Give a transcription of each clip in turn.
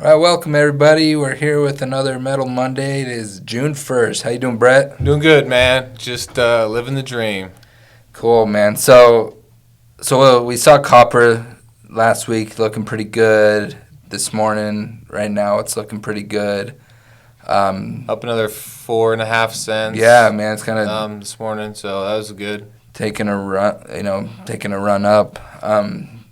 All right, welcome everybody. We're here with another Metal Monday. It is June 1st. How you doing, Brett? Doing good, man. Just living the dream. Cool, man. So we saw copper last week looking pretty good. This morning, right now, it's looking pretty good. Up another 4.5 cents. Yeah, man, it's kind of this morning, so that was good. taking a run up.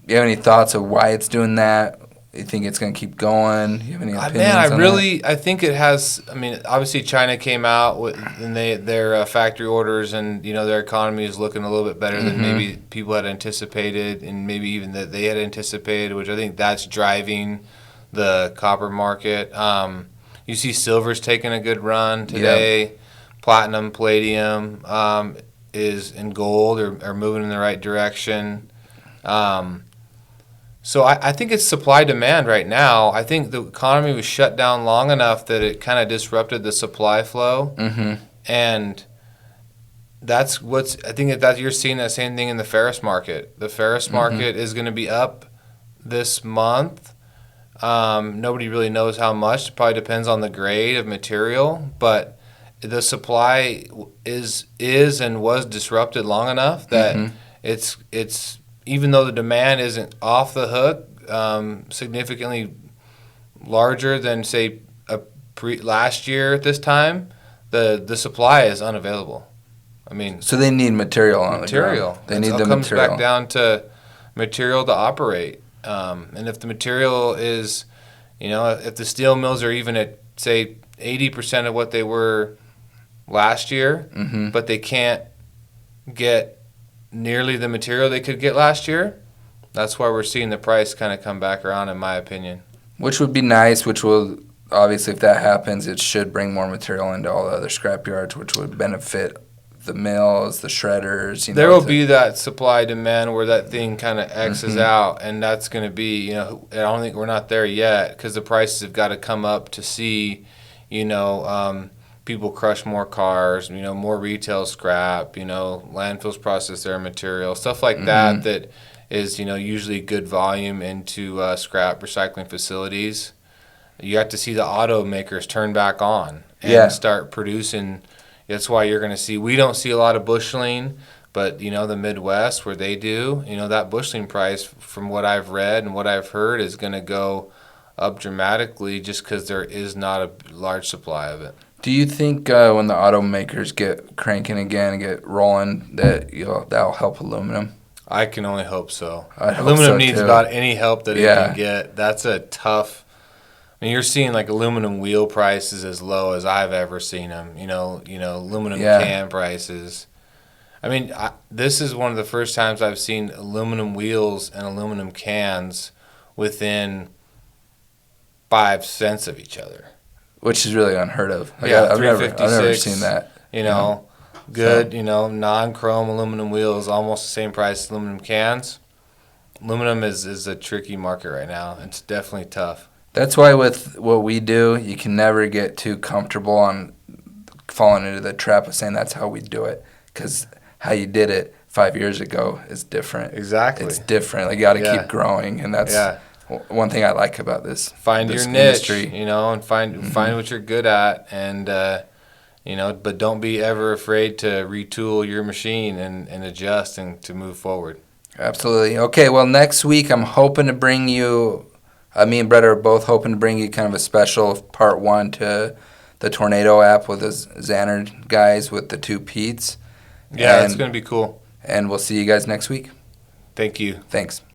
You have any thoughts of why it's doing that? You think it's going to keep going? You have any opinions on that? I think it has. I mean, obviously China came out with and their factory orders, and their economy is looking a little bit better than maybe people had anticipated, and maybe even that they had anticipated, which I think that's driving the copper market. You see silver's taking a good run today. Yep. Platinum, palladium is in gold are moving in the right direction. So I think it's supply-demand right now. I think the economy was shut down long enough that it kind of disrupted the supply flow. Mm-hmm. And that's I think that you're seeing that same thing in the ferrous market. The ferrous market is going to be up this month. Nobody really knows how much. It probably depends on the grade of material. But the supply is and was disrupted long enough that it's even though the demand isn't off the hook, significantly larger than say last year at this time, the supply is unavailable. I mean, so they need material on the ground. They need the material. It comes back down to material to operate, and if the material is, if the steel mills are even at say 80% of what they were last year, but they can't get nearly the material they could get last year, that's why we're seeing the price kind of come back around, in my opinion. Which would be nice, which will, obviously, if that happens, it should bring more material into all the other scrap yards, which would benefit the mills, the shredders. There will be that supply demand where that thing kind of X's out, and that's going to be, I don't think we're not there yet because the prices have got to come up to see, people crush more cars, more retail scrap, landfills process their material, stuff like that is, usually good volume into scrap recycling facilities. You have to see the automakers turn back on and start producing. That's why you're going to see, we don't see a lot of busheling, but, the Midwest where they do, that busheling price from what I've read and what I've heard is going to go up dramatically just because there is not a large supply of it. Do you think when the automakers get cranking again and get rolling that that'll help aluminum? I can only hope so. Aluminum needs too. about any help that it can get. That's a tough. I mean, you're seeing like aluminum wheel prices as low as I've ever seen them. Aluminum can prices. I mean, this is one of the first times I've seen aluminum wheels and aluminum cans within 5 cents of each other. Which is really unheard of. I've never seen that. Good, non-chrome aluminum wheels, almost the same price as aluminum cans. Aluminum is a tricky market right now. It's definitely tough. That's why with what we do, you can never get too comfortable on falling into the trap of saying that's how we do it. Because how you did it 5 years ago is different. Exactly. It's different. You got to keep growing, and that's one thing I like about this. Find this your niche, industry. and find what you're good at, and but don't be ever afraid to retool your machine and adjust and to move forward. Absolutely. Okay, well, next week I'm hoping to bring you, me and Brett are both hoping to bring you kind of a special part 1 to the Tornado app with the Xanner guys with the 2 Petes. Yeah, it's going to be cool. And we'll see you guys next week. Thank you. Thanks.